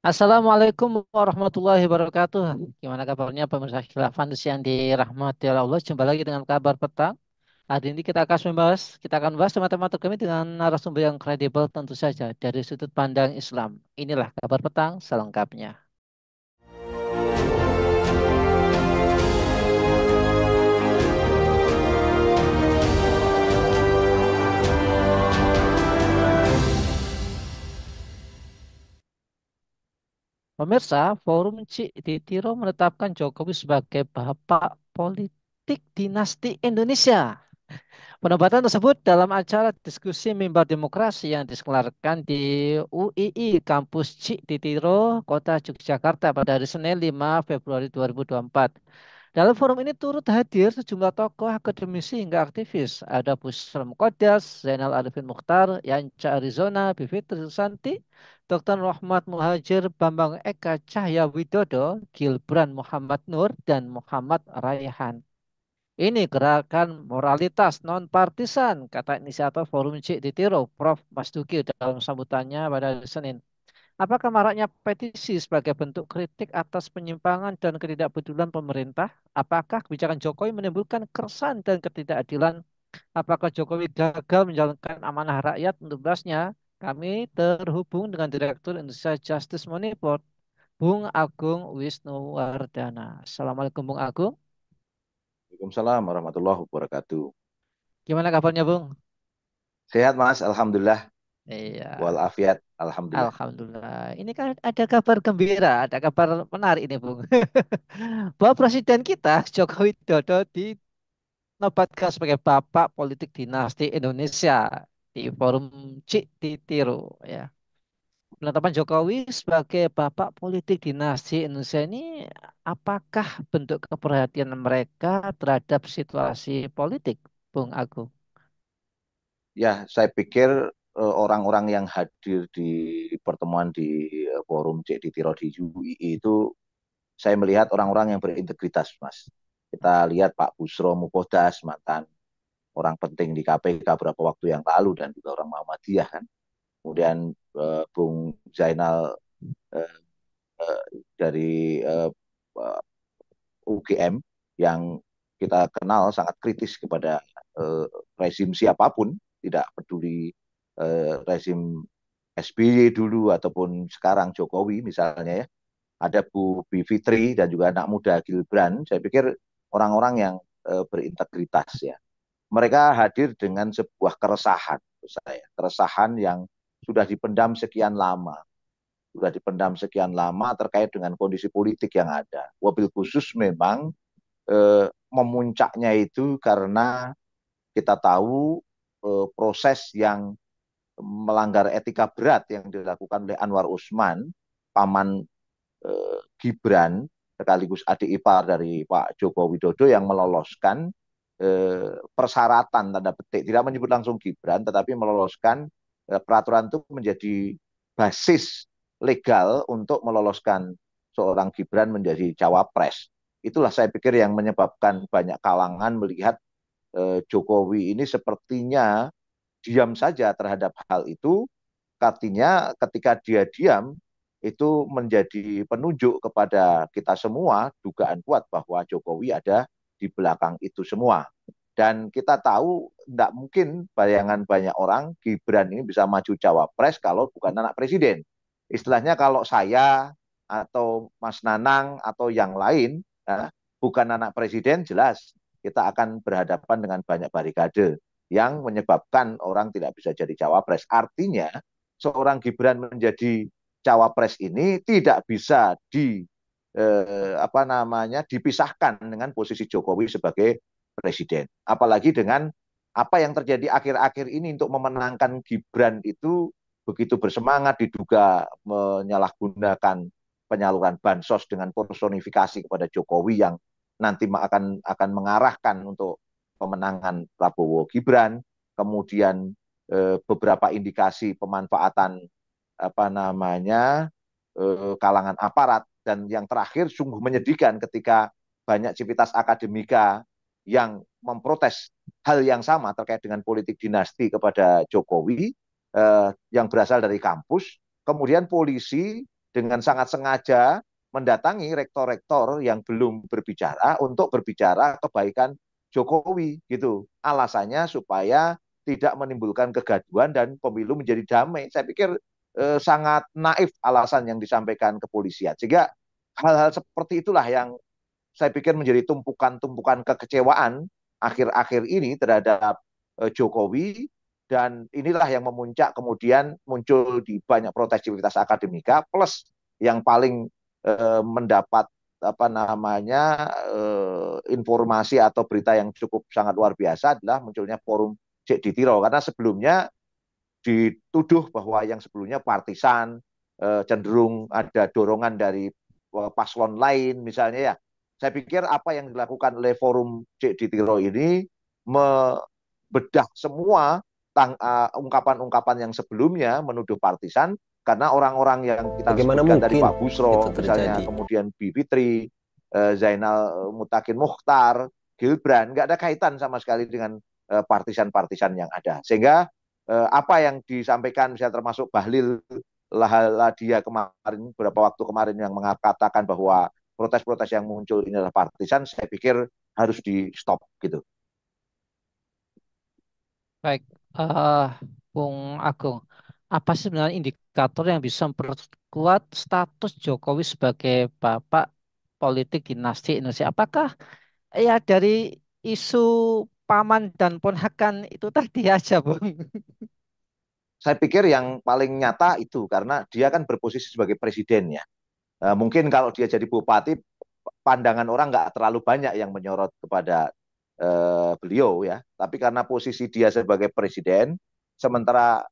Assalamualaikum warahmatullahi wabarakatuh. Gimana kabarnya pemirsa khilafan yang dirahmati oleh Allah? Jumpa lagi dengan kabar petang. Hari ini kita akan membahas tema-tema terkini dengan narasumber yang kredibel tentu saja dari sudut pandang Islam. Inilah kabar petang selengkapnya. Pemirsa, Forum Cik di Tiro menetapkan Jokowi sebagai bapak politik dinasti Indonesia. Penempatan tersebut dalam acara diskusi Mimbar Demokrasi yang diselenggarakan di UII Kampus Cik di Tiro, Kota Yogyakarta pada hari Senin 5 Februari 2024. Dalam forum ini turut hadir sejumlah tokoh akademisi hingga aktivis. Ada Bushra Muqaddas, Zainal Arifin Mukhtar, Yanca Arizona, Bivitri Susanti, Dr. Rahmat Muhajir, Bambang Eka Cahya Widodo, Gilbran Muhammad Nur, dan Muhammad Raihan. Ini gerakan moralitas non partisan, kata inisiator Forum C di Tiro, Prof. Mas Duki dalam sambutannya pada hari Senin. Apakah maraknya petisi sebagai bentuk kritik atas penyimpangan dan ketidakpedulian pemerintah? Apakah kebijakan Jokowi menimbulkan keresahan dan ketidakadilan? Apakah Jokowi gagal menjalankan amanah rakyat untuk belasnya? Kami terhubung dengan Direktur Indonesia Justice Monitor, Bung Agung Wisnuwardana. Assalamualaikum Bung Agung. Waalaikumsalam warahmatullahi wabarakatuh. Gimana kabarnya Bung? Sehat Mas, Alhamdulillah. Iya. Walafiat, Alhamdulillah. Alhamdulillah. Ini kan ada kabar gembira, ada kabar menarik ini, Bung. Bahwa Presiden kita, Joko Widodo, dinobatkan sebagai Bapak Politik Dinasti Indonesia di Forum Cik di Tiru. Ya. Penetapan Jokowi sebagai Bapak Politik Dinasti Indonesia ini apakah bentuk keperhatian mereka terhadap situasi politik, Bung Agung? Ya, saya pikir orang-orang yang hadir di pertemuan di forum Cek di Tiro di UII itu saya melihat orang-orang yang berintegritas, Mas. Kita lihat Pak Busro Mupodas, mantan orang penting di KPK beberapa waktu yang lalu dan juga orang Muhammadiyah kan. Kemudian Bung Zainal eh, eh, dari UGM yang kita kenal sangat kritis kepada eh, rezim siapapun, tidak peduli rezim SBY dulu ataupun sekarang Jokowi misalnya ya. Ada Bu Bivitri dan juga anak muda Gilbran, saya pikir orang-orang yang berintegritas ya. Mereka hadir dengan sebuah keresahan, saya, keresahan yang sudah dipendam sekian lama, terkait dengan kondisi politik yang ada. Wabil khusus memang memuncaknya itu karena kita tahu proses yang melanggar etika berat yang dilakukan oleh Anwar Usman, paman Gibran, sekaligus adik ipar dari Pak Joko Widodo yang meloloskan persyaratan tanda petik, tidak menyebut langsung Gibran, tetapi meloloskan peraturan itu menjadi basis legal untuk meloloskan seorang Gibran menjadi cawapres. Itulah saya pikir yang menyebabkan banyak kalangan melihat Jokowi ini sepertinya diam saja terhadap hal itu, artinya ketika dia diam itu menjadi penunjuk kepada kita semua dugaan kuat bahwa Jokowi ada di belakang itu semua. Dan kita tahu tidak mungkin bayangan banyak orang Gibran ini bisa maju cawapres kalau bukan anak presiden. Istilahnya kalau saya atau Mas Nanang atau yang lain ya, bukan anak presiden jelas kita akan berhadapan dengan banyak barikade yang menyebabkan orang tidak bisa jadi cawapres. Artinya seorang Gibran menjadi cawapres ini tidak bisa dipisahkan dengan posisi Jokowi sebagai presiden. Apalagi dengan apa yang terjadi akhir-akhir ini untuk memenangkan Gibran itu begitu bersemangat diduga menyalahgunakan penyaluran bansos dengan personifikasi kepada Jokowi yang nanti akan mengarahkan untuk pemenangan Prabowo Gibran, kemudian beberapa indikasi pemanfaatan kalangan aparat, dan yang terakhir sungguh menyedihkan ketika banyak civitas akademika yang memprotes hal yang sama terkait dengan politik dinasti kepada Jokowi yang berasal dari kampus, kemudian polisi dengan sangat sengaja mendatangi rektor-rektor yang belum berbicara untuk berbicara kebaikan Jokowi gitu. Alasannya supaya tidak menimbulkan kegaduhan dan pemilu menjadi damai. Saya pikir sangat naif alasan yang disampaikan kepolisian. Sehingga hal-hal seperti itulah yang saya pikir menjadi tumpukan-tumpukan kekecewaan akhir-akhir ini terhadap Jokowi, dan inilah yang memuncak kemudian muncul di banyak protes civitas akademika, plus yang paling mendapat apa namanya informasi atau berita yang cukup sangat luar biasa adalah munculnya forum Cek Ditiro, karena sebelumnya dituduh bahwa yang sebelumnya partisan, cenderung ada dorongan dari paslon lain misalnya ya. Saya pikir apa yang dilakukan oleh forum Cek Ditiro ini membedah semua ungkapan-ungkapan yang sebelumnya menuduh partisan, karena orang-orang yang kita Bagaimana sebutkan tadi mungkin Pak Busro itu misalnya, terjadi? kemudian Bi Fitri, Zainal Mutakin Mukhtar, Gilbran, nggak ada kaitan sama sekali dengan partisan-partisan yang ada. Sehingga apa yang disampaikan misalnya termasuk Bahlil Ladia kemarin, beberapa waktu kemarin, yang mengatakan bahwa protes-protes yang muncul ini adalah partisan, saya pikir harus di stop gitu. Baik, eh Bung Agung, apa sih sebenarnya indikator yang bisa memperkuat status Jokowi sebagai bapak politik dinasti Indonesia? Apakah ya dari isu paman dan ponakan itu tadi aja, Bung? Saya pikir yang paling nyata itu karena dia kan berposisi sebagai presiden ya. Mungkin kalau dia jadi bupati, pandangan orang nggak terlalu banyak yang menyorot kepada beliau ya. Tapi karena posisi dia sebagai presiden, sementara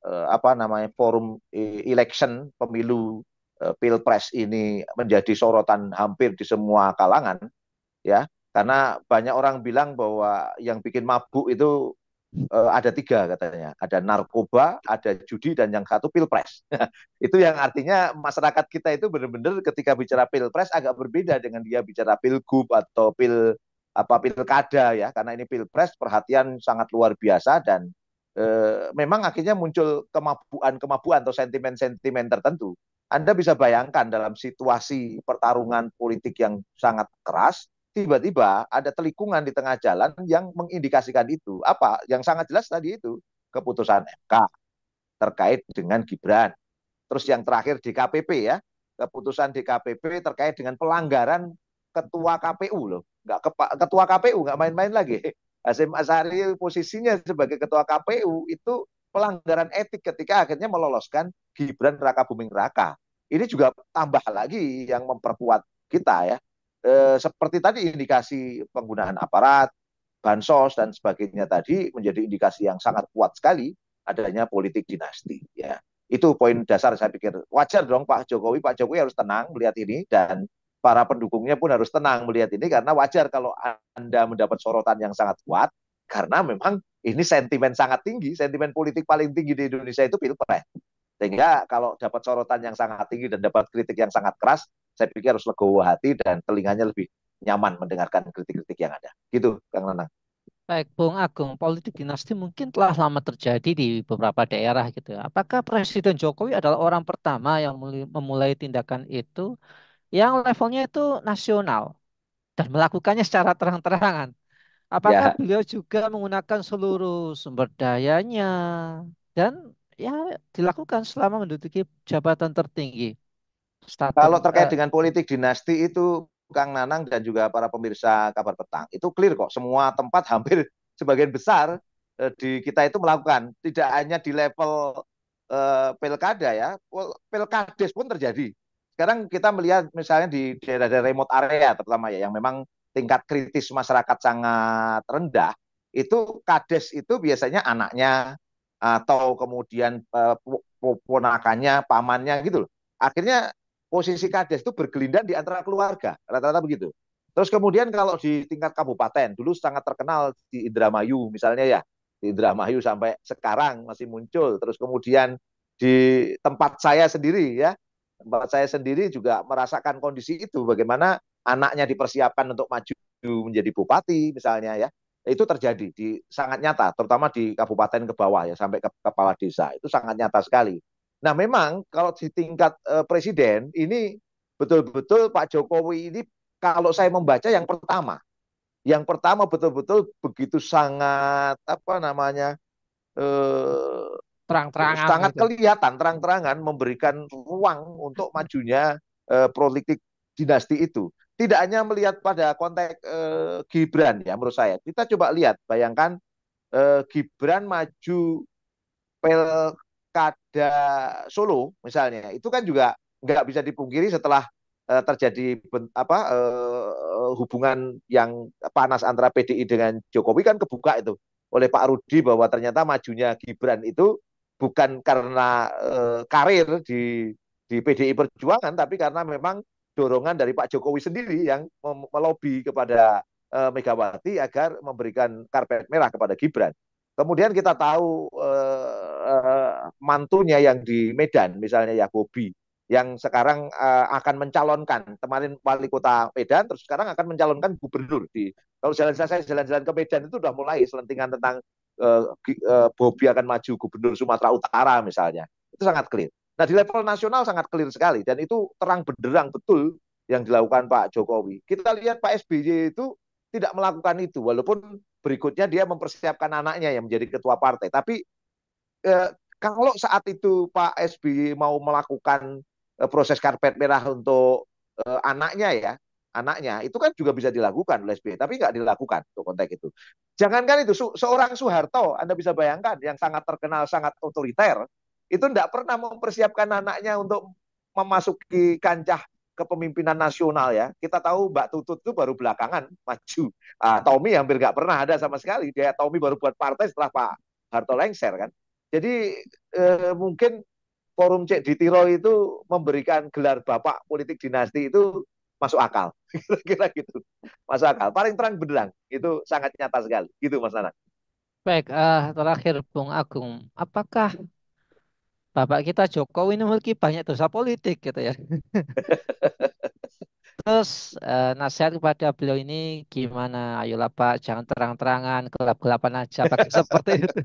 apa namanya forum election pemilu pilpres ini menjadi sorotan hampir di semua kalangan ya, karena banyak orang bilang bahwa yang bikin mabuk itu ada tiga katanya, ada narkoba, ada judi, dan yang satu pilpres. Itu yang artinya masyarakat kita itu benar-benar ketika bicara pilpres agak berbeda dengan dia bicara pilgub atau pilkada ya, karena ini pilpres perhatian sangat luar biasa, dan memang akhirnya muncul kemabuan atau sentimen-sentimen tertentu. Anda bisa bayangkan dalam situasi pertarungan politik yang sangat keras, tiba-tiba ada telikungan di tengah jalan yang mengindikasikan itu. Apa? Yang sangat jelas tadi itu, keputusan MK terkait dengan Gibran. Terus yang terakhir DKPP ya, keputusan DKPP terkait dengan pelanggaran ketua KPU loh. Ketua KPU nggak main-main lagi. Hasyim Asyari posisinya sebagai ketua KPU itu pelanggaran etik ketika akhirnya meloloskan Gibran Raka Buming Raka. Ini juga tambah lagi yang memperkuat kita ya. Seperti tadi indikasi penggunaan aparat, bansos dan sebagainya tadi menjadi indikasi yang sangat kuat sekali adanya politik dinasti ya. Itu poin dasar saya pikir. Wajar dong Pak Jokowi harus tenang melihat ini, dan para pendukungnya pun harus tenang melihat ini, karena wajar kalau Anda mendapat sorotan yang sangat kuat, karena memang ini sentimen sangat tinggi, sentimen politik paling tinggi di Indonesia itu pilpres. Sehingga kalau dapat sorotan yang sangat tinggi dan dapat kritik yang sangat keras, saya pikir harus legowo hati dan telinganya lebih nyaman mendengarkan kritik-kritik yang ada. Gitu, Kang Nanang. Baik, Bung Agung, politik dinasti mungkin telah lama terjadi di beberapa daerah gitu ya. Apakah Presiden Jokowi adalah orang pertama yang memulai tindakan itu yang levelnya itu nasional dan melakukannya secara terang-terangan? Apakah Ya, beliau juga menggunakan seluruh sumber dayanya dan ya dilakukan selama menduduki jabatan tertinggi? Status, kalau terkait dengan politik dinasti itu, Kang Nanang dan juga para pemirsa Kabar Petang, itu clear kok. Semua tempat hampir sebagian besar di kita itu melakukan. Tidak hanya di level pilkada ya, pilkades pun terjadi. Sekarang kita melihat misalnya di daerah-daerah remote area terutama ya, yang memang tingkat kritis masyarakat sangat rendah, itu kades itu biasanya anaknya atau kemudian ponakannya, pamannya gitu loh. Akhirnya posisi kades itu bergelindan di antara keluarga, rata-rata begitu. Terus kemudian kalau di tingkat kabupaten, dulu sangat terkenal di Indramayu misalnya ya, di Indramayu sampai sekarang masih muncul. Terus kemudian di tempat saya sendiri ya, tempat saya sendiri juga merasakan kondisi itu, bagaimana anaknya dipersiapkan untuk maju menjadi bupati misalnya ya, itu terjadi sangat nyata, terutama di kabupaten ke bawah ya, sampai ke kepala desa, itu sangat nyata sekali. Nah, memang kalau di tingkat presiden ini betul-betul Pak Jokowi ini kalau saya membaca yang pertama betul-betul begitu sangat apa namanya eh, Terang-terangan sangat gitu. kelihatan terang-terangan memberikan ruang untuk majunya politik dinasti itu. Tidak hanya melihat pada konteks Gibran ya menurut saya. Kita coba lihat, bayangkan Gibran maju Pilkada Solo misalnya, itu kan juga nggak bisa dipungkiri setelah terjadi hubungan yang panas antara PDI dengan Jokowi kan kebuka itu oleh Pak Rudi bahwa ternyata majunya Gibran itu bukan karena karir di PDI Perjuangan, tapi karena memang dorongan dari Pak Jokowi sendiri yang melobi kepada Megawati agar memberikan karpet merah kepada Gibran. Kemudian kita tahu mantunya yang di Medan, misalnya ya Bobi, yang sekarang akan mencalonkan kemarin wali kota Medan, terus sekarang akan mencalonkan gubernur di. Kalau jalan-jalan ke Medan itu udah mulai selentingan tentang Bobi akan maju gubernur Sumatera Utara misalnya. Itu sangat clear. Nah di level nasional sangat clear sekali dan itu terang benderang betul yang dilakukan Pak Jokowi. Kita lihat Pak SBY itu tidak melakukan itu, walaupun berikutnya dia mempersiapkan anaknya yang menjadi ketua partai. Tapi eh, kalau saat itu Pak SBY mau melakukan proses karpet merah untuk anaknya ya, anaknya itu kan juga bisa dilakukan oleh SBY, tapi nggak dilakukan untuk konteks itu. Jangankan itu, seorang Soeharto, Anda bisa bayangkan yang sangat terkenal, sangat otoriter, itu tidak pernah mempersiapkan anaknya untuk memasuki kancah kepemimpinan nasional ya. Kita tahu Mbak Tutut itu baru belakangan maju. Tommy hampir nggak pernah ada sama sekali. Dia Tommy baru buat partai setelah Pak Harto lengser kan. Jadi mungkin forum Cek di Tiro itu memberikan gelar bapak politik dinasti itu masuk akal. Kira-kira gitu. Masuk akal. Paling terang benderang. Itu sangat nyata sekali. Gitu Mas Nana. Baik, terakhir Bung Agung, apakah Bapak kita Jokowi ini memiliki banyak dosa politik gitu ya? Terus nasihat kepada beliau ini gimana? Ayolah Pak, jangan terang-terangan, gelap-gelapan aja. Apakah seperti itu?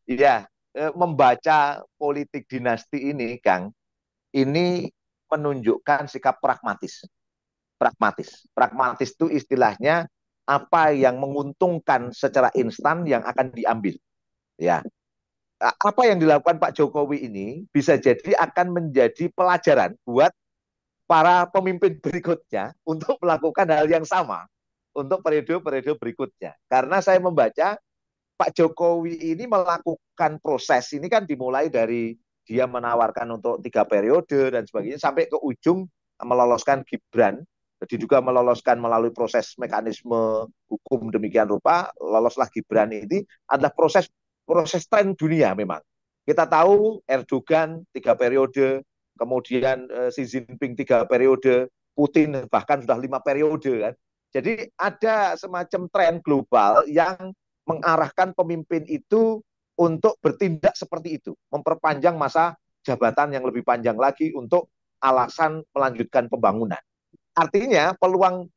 Iya, membaca politik dinasti ini, Kang, ini menunjukkan sikap pragmatis. Pragmatis. Pragmatis itu istilahnya apa yang menguntungkan secara instan yang akan diambil. Ya, apa yang dilakukan Pak Jokowi ini bisa jadi akan menjadi pelajaran buat para pemimpin berikutnya untuk melakukan hal yang sama untuk periode-periode berikutnya. Karena saya membaca Pak Jokowi ini melakukan proses ini kan dimulai dari dia menawarkan untuk 3 periode dan sebagainya sampai ke ujung meloloskan Gibran, diduga meloloskan melalui proses mekanisme hukum demikian rupa, loloslah Gibran ini adalah proses proses tren dunia memang. Kita tahu Erdogan 3 periode, kemudian Xi Jinping 3 periode, Putin bahkan sudah 5 periode kan. Jadi ada semacam tren global yang mengarahkan pemimpin itu untuk bertindak seperti itu, memperpanjang masa jabatan yang lebih panjang lagi untuk alasan melanjutkan pembangunan. Artinya peluang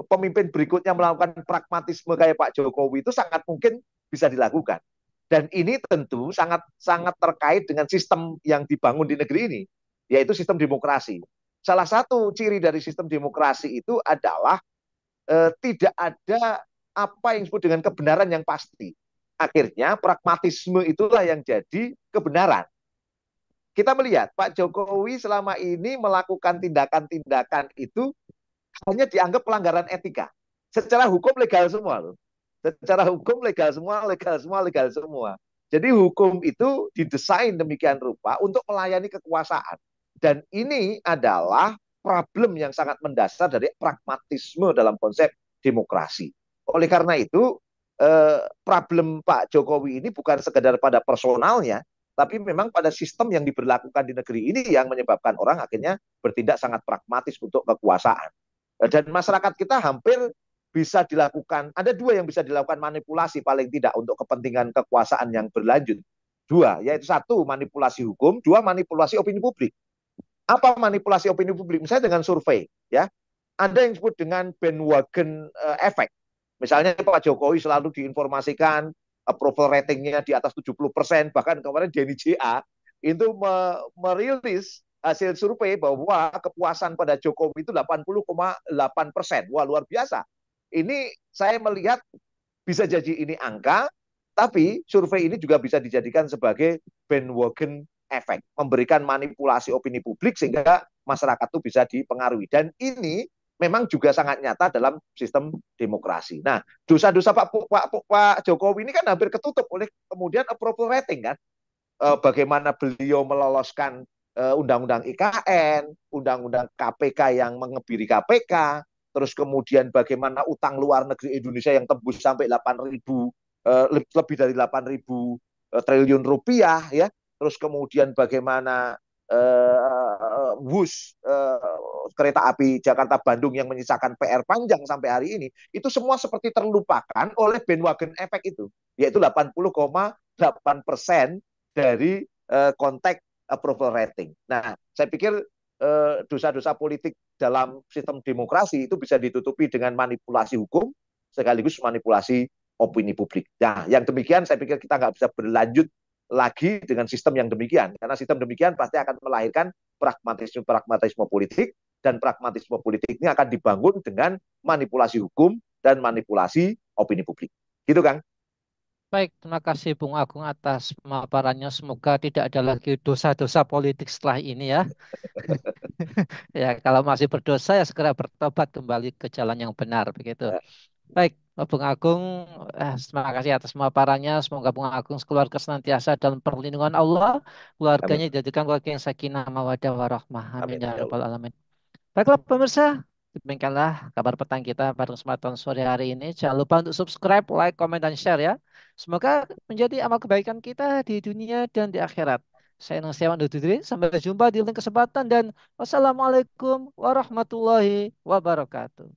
pemimpin berikutnya melakukan pragmatisme kayak Pak Jokowi itu sangat mungkin bisa dilakukan. Dan ini tentu sangat sangat terkait dengan sistem yang dibangun di negeri ini, yaitu sistem demokrasi. Salah satu ciri dari sistem demokrasi itu adalah tidak ada apa yang disebut dengan kebenaran yang pasti. Akhirnya pragmatisme itulah yang jadi kebenaran. Kita melihat Pak Jokowi selama ini melakukan tindakan-tindakan itu hanya dianggap pelanggaran etika. Secara hukum legal semua loh. Secara hukum legal semua, legal semua, legal semua. Jadi hukum itu didesain demikian rupa untuk melayani kekuasaan. Dan ini adalah problem yang sangat mendasar dari pragmatisme dalam konsep demokrasi. Oleh karena itu, problem Pak Jokowi ini bukan sekedar pada personalnya, tapi memang pada sistem yang diberlakukan di negeri ini yang menyebabkan orang akhirnya bertindak sangat pragmatis untuk kekuasaan. Dan masyarakat kita hampir bisa dilakukan, ada dua yang bisa dilakukan manipulasi paling tidak untuk kepentingan kekuasaan yang berlanjut. Dua, yaitu satu manipulasi hukum, dua manipulasi opini publik. Apa manipulasi opini publik? Misalnya dengan survei, ya. Ada yang disebut dengan bandwagon efek. Misalnya Pak Jokowi selalu diinformasikan approval ratingnya di atas 70%, bahkan kemarin Denny JA itu merilis hasil survei bahwa kepuasan pada Jokowi itu 80,8%. Wah, luar biasa. Ini saya melihat bisa jadi ini angka, tapi survei ini juga bisa dijadikan sebagai bandwagon efek, memberikan manipulasi opini publik sehingga masyarakat itu bisa dipengaruhi. Dan ini memang juga sangat nyata dalam sistem demokrasi. Nah, dosa-dosa Pak Jokowi ini kan hampir ketutup oleh kemudian approval rating kan. Bagaimana beliau meloloskan undang-undang IKN, undang-undang KPK yang mengebiri KPK, terus kemudian bagaimana utang luar negeri Indonesia yang tembus sampai 8.000 lebih dari 8.000 triliun rupiah ya, terus kemudian bagaimana WUS kereta api Jakarta Bandung yang menyisakan PR panjang sampai hari ini, itu semua seperti terlupakan oleh bandwagon efek itu, yaitu 80,8% dari konteks approval rating. Nah, saya pikir dosa-dosa politik dalam sistem demokrasi itu bisa ditutupi dengan manipulasi hukum sekaligus manipulasi opini publik. Nah, yang demikian saya pikir kita nggak bisa berlanjut lagi dengan sistem yang demikian, karena sistem demikian pasti akan melahirkan pragmatisme politik, dan pragmatisme politik ini akan dibangun dengan manipulasi hukum dan manipulasi opini publik. Gitu, Kang? Baik, terima kasih Bung Agung atas pemaparannya. Semoga tidak ada lagi dosa-dosa politik setelah ini ya. Ya, kalau masih berdosa ya segera bertobat kembali ke jalan yang benar begitu. Baik, Bung Agung, terima kasih atas pemaparannya. Semoga Bung Agung sekeluarga senantiasa dalam perlindungan Allah, keluarganya Amin. dijadikan keluarga yang sakinah, mawaddah, warahmah. Amin Amin. ya Ya rabbal Allah. alamin. Baiklah pemirsa, demikianlah kabar petang kita pada kesempatan sore hari ini. Jangan lupa untuk subscribe, like, komen, dan share ya. Semoga menjadi amal kebaikan kita di dunia dan di akhirat. Saya Nasihawan undur diri. Sampai jumpa di lain kesempatan dan wassalamualaikum warahmatullahi wabarakatuh.